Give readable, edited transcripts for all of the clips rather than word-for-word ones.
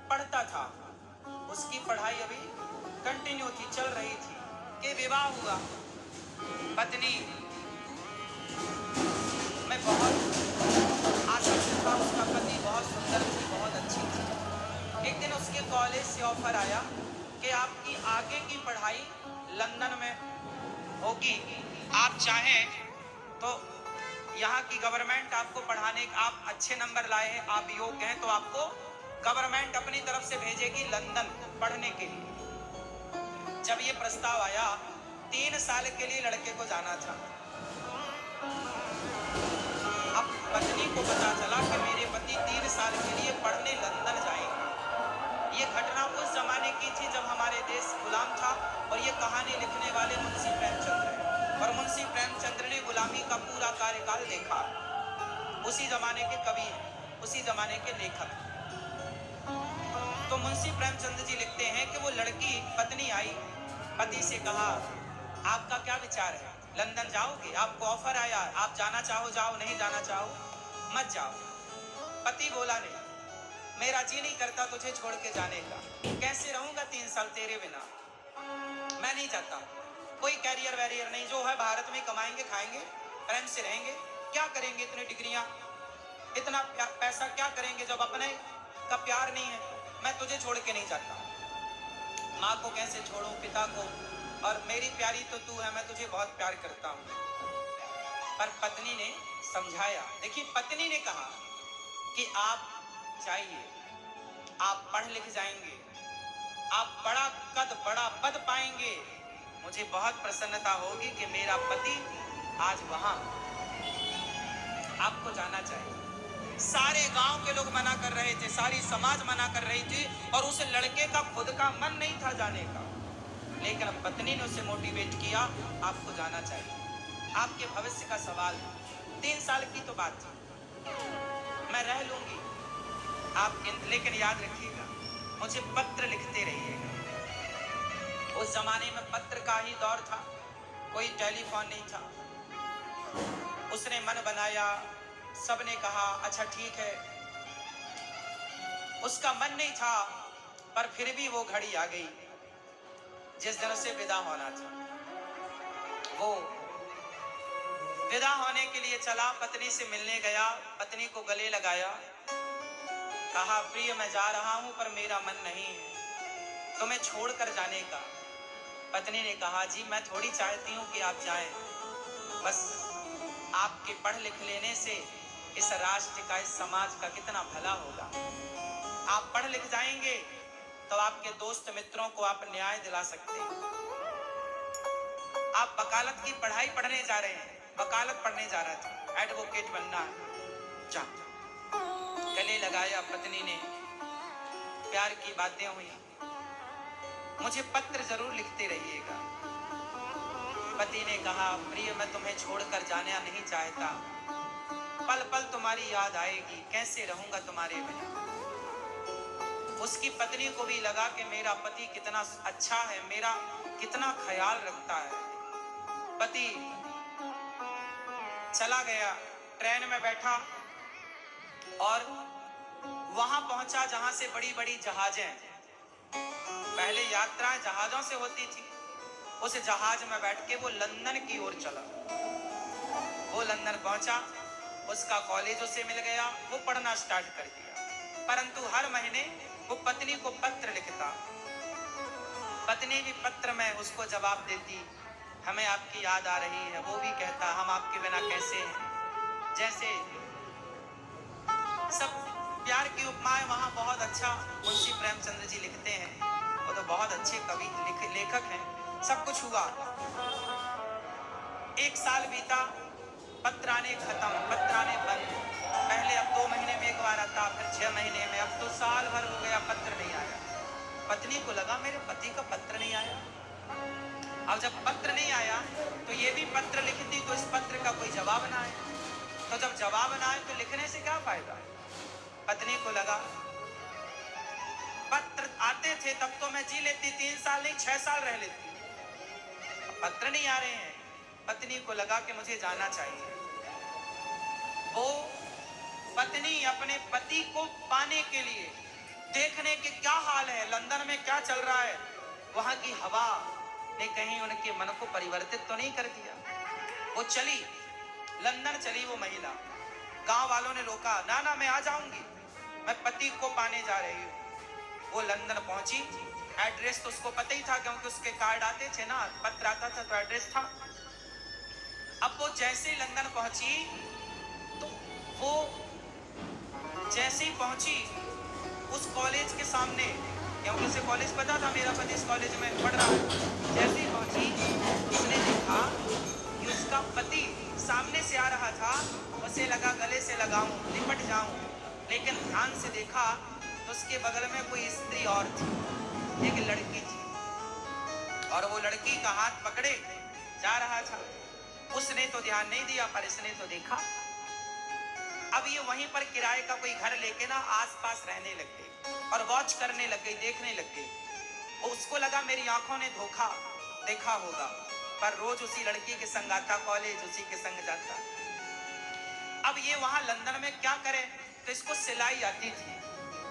पढ़ता था, उसकी पढ़ाई अभी कंटिन्यू थी, चल रही थी कि विवाह हुआ। पत्नी मैं बहुत आसक्त था, उसका पति बहुत सुंदर थी, बहुत अच्छी थी। एक दिन उसके कॉलेज से ऑफर आया कि आपकी आगे की पढ़ाई लंदन में होगी, आप चाहें तो यहाँ की गवर्नमेंट आपको पढ़ाने, आप अच्छे नंबर लाए हैं, आप योग्य हैं, तो आपको गवर्नमेंट अपनी तरफ से भेजेगी लंदन पढ़ने के लिए। जब ये प्रस्ताव आया, 3 साल के लिए लड़के को जाना था। अब पत्नी को पता चला कि मेरे पति 3 साल के लिए पढ़ने लंदन जाएंगे। ये घटना उस जमाने की थी जब हमारे देश गुलाम था, और ये कहानी लिखने वाले मुंशी प्रेमचंद्र हैं। और मुंशी प्रेमचंद्र ने गुलामी का पूरा कार्यकाल देखा। उसी जमाने के कवि हैं, उसी जमाने के लेखक। तो मुंशी प्रेमचंद्र जी लिखते हैं कि वो लड़की, पत्नी आई, पति से कहा, आपका क्या विचार है, लंदन जाओगे? आपको ऑफर आया, आप जाना चाहो जाओ, नहीं जाना चाहो मत जाओ। पति बोला, नहीं, मेरा जी नहीं करता तुझे छोड़ के जाने का, कैसे रहूंगा 3 साल तेरे बिना, मैं नहीं चाहता। कोई कैरियर वैरियर नहीं, जो है भारत में कमाएंगे, खाएंगे, प्रेम से रहेंगे, क्या करेंगे इतनी डिग्रियां, इतना पैसा क्या करेंगे जब अपने का प्यार नहीं है, मैं तुझे छोड़ के नहीं जाता। माँ को कैसे छोड़ूं, पिता को, और मेरी प्यारी तो तू है, मैं तुझे बहुत प्यार करता हूं। पर पत्नी ने समझाया। देखिए, पत्नी ने कहा कि आप चाहिए, आप पढ़ लिख जाएंगे, आप बड़ा कद, बड़ा पद पाएंगे, मुझे बहुत प्रसन्नता होगी कि मेरा पति आज वहां, आपको जाना चाहिए। सारे गांव के लोग मना कर रहे थे, सारी समाज मना कर रही थी, और उस लड़के का खुद का मन नहीं था जाने का, लेकिन पत्नी ने उसे मोटिवेट किया, आपको जाना चाहिए, आपके भविष्य का सवाल है। 3 साल की तो बात थी, मैं रह लूंगी आप, लेकिन याद रखिएगा, मुझे पत्र लिखते रहिएगा। उस जमाने में पत्र का ही दौर था, कोई टेलीफोन नहीं था। उसने मन बनाया, सबने कहा अच्छा ठीक है, उसका मन नहीं था, पर फिर भी वो घड़ी आ गई जिस दिन उसे विदा होना था। वो विदा होने के लिए चला, पत्नी से मिलने गया, पत्नी को गले लगाया, कहा प्रिय मैं जा रहा हूं, पर मेरा मन नहीं है तुम्हें छोड़कर जाने का। पत्नी ने कहा, जी मैं थोड़ी चाहती हूं कि आप जाएं, बस आपके पढ़ लिख लेने से इस राष्ट्र का, इस समाज का कितना भला होगा। आप पढ़ लिख जाएंगे तो आपके दोस्त मित्रों को आप न्याय दिला सकते हैं। आप वकालत की पढ़ाई पढ़ने जा रहे हैं, वकालत पढ़ने जा रहा था, एडवोकेट बनना है, जा। गले लगाया पत्नी ने, प्यार की बातें हुई, मुझे पत्र जरूर लिखते रहिएगा। पति ने कहा, प्रिय मैं तुम्हें छोड़कर जाना नहीं चाहता, पल पल तुम्हारी याद आएगी, कैसे रहूंगा तुम्हारे बिना। उसकी पत्नी को भी लगा कि मेरा पति कितना अच्छा है, मेरा कितना ख्याल रखता है। पति चला गया, ट्रेन में बैठा और वहां पहुंचा जहां से बड़ी बड़ी जहाजें, पहले यात्राएं जहाजों से होती थी, उस जहाज में बैठ के वो लंदन की ओर चला। वो लंदन पहुंचा, उसका कॉलेज उसे मिल गया, वो पढ़ना स्टार्ट कर दिया। परंतु हर महीने वो पत्नी को पत्र लिखता, पत्नी भी पत्र में उसको जवाब देती, हमें आपकी याद आ रही है। वो भी कहता, हम आपके बिना कैसे हैं। जैसे सब प्यार की उपमाएं वहां बहुत अच्छा मुंशी प्रेमचंद्र जी लिखते हैं, वो तो बहुत अच्छे कवि लेखक हैं। सब कुछ हुआ, 1 साल बीता, पत्र आने खत्म, पत्र आने बंद। पहले अब 2 महीने में एक बार आता, फिर 6 महीने में, अब तो साल भर हो गया, पत्र नहीं आया। पत्नी को लगा मेरे पति का पत्र नहीं आया। अब जब पत्र नहीं आया तो ये भी पत्र लिखती तो इस पत्र का कोई जवाब ना आए, तो जब जवाब ना आए तो लिखने से क्या फायदा। पत्नी को लगा पत्र आते थे तब तो मैं जी लेती, 3 साल नहीं 6 साल रह लेती, पत्र नहीं आ रहे हैं। पत्नी को लगा कि मुझे जाना चाहिए। वो पत्नी अपने पति को पाने के लिए देखने के क्या हाल है, लंदन में क्या चल रहा है, वहां की हवा ने कहीं उनके मन को परिवर्तित तो नहीं कर दिया। वो चली, लंदन चली वो महिला। गांव वालों ने रोका, ना ना मैं आ जाऊंगी, मैं पति को पाने जा रही हूँ। वो लंदन पहुंची, एड्रेस तो उसको पता ही था क्योंकि उसके कार्ड आते थे ना, पत्र आता था तो एड्रेस था। अब वो जैसे ही लंदन पहुंची तो वो जैसे ही पहुंची उस कॉलेज के सामने, क्योंकि उसे कॉलेज पता था मेरा पति इस कॉलेज में पढ़ रहा है, जैसे ही पहुंची उसने देखा कि उसका पति सामने से आ रहा था। उसे लगा गले से लगाऊं, लिपट जाऊं, लेकिन ध्यान से देखा तो उसके बगल में कोई स्त्री और थी, एक लड़की थी, और वो लड़की का हाथ पकड़े जा रहा था। उसने तो ध्यान नहीं दिया पर इसने तो देखा। अब ये वहीं पर किराए का कोई घर लेके ना आसपास रहने लग गई और वॉच करने लग गई, देखने लग गई। उसको लगा मेरी आंखों ने धोखा देखा होगा, पर रोज उसी लड़की के संग आता, कॉलेज उसी के संग जाता। अब ये वहां लंदन में क्या करे, तो इसको सिलाई आती थी,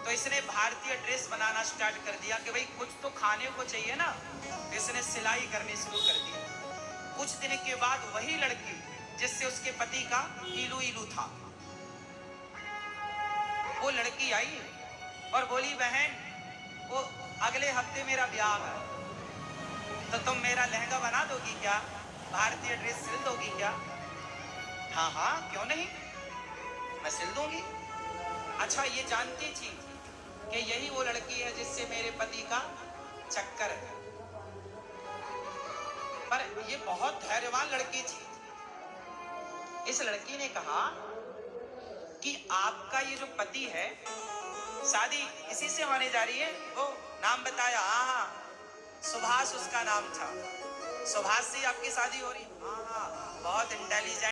तो इसने भारतीय ड्रेस बनाना स्टार्ट कर दिया कि भाई कुछ तो खाने को चाहिए ना, तो इसने सिलाई करनी शुरू कर दी। कुछ दिन के बाद वही लड़की जिससे उसके पति का इलू इलू था, वो लड़की आई और बोली बहन वो अगले हफ्ते मेरा ब्याह है, तो तुम मेरा लहंगा बना दोगी क्या, भारतीय ड्रेस सिल दोगी क्या? हाँ हाँ क्यों नहीं, मैं सिल दूंगी। अच्छा ये जानती थी कि यही वो लड़की है जिससे मेरे पति का चक्कर है, पर ये बहुत धैर्यवान लड़की थी। इस लड़की ने कहा कि आपका ये जो पति है, शादी इसी से होने जा रही है? वो नाम बताया, हाँ हाँ सुभाष उसका नाम था, सुभाष से आपकी शादी हो रही? हाँ हाँ, बहुत इंटेलिजेंट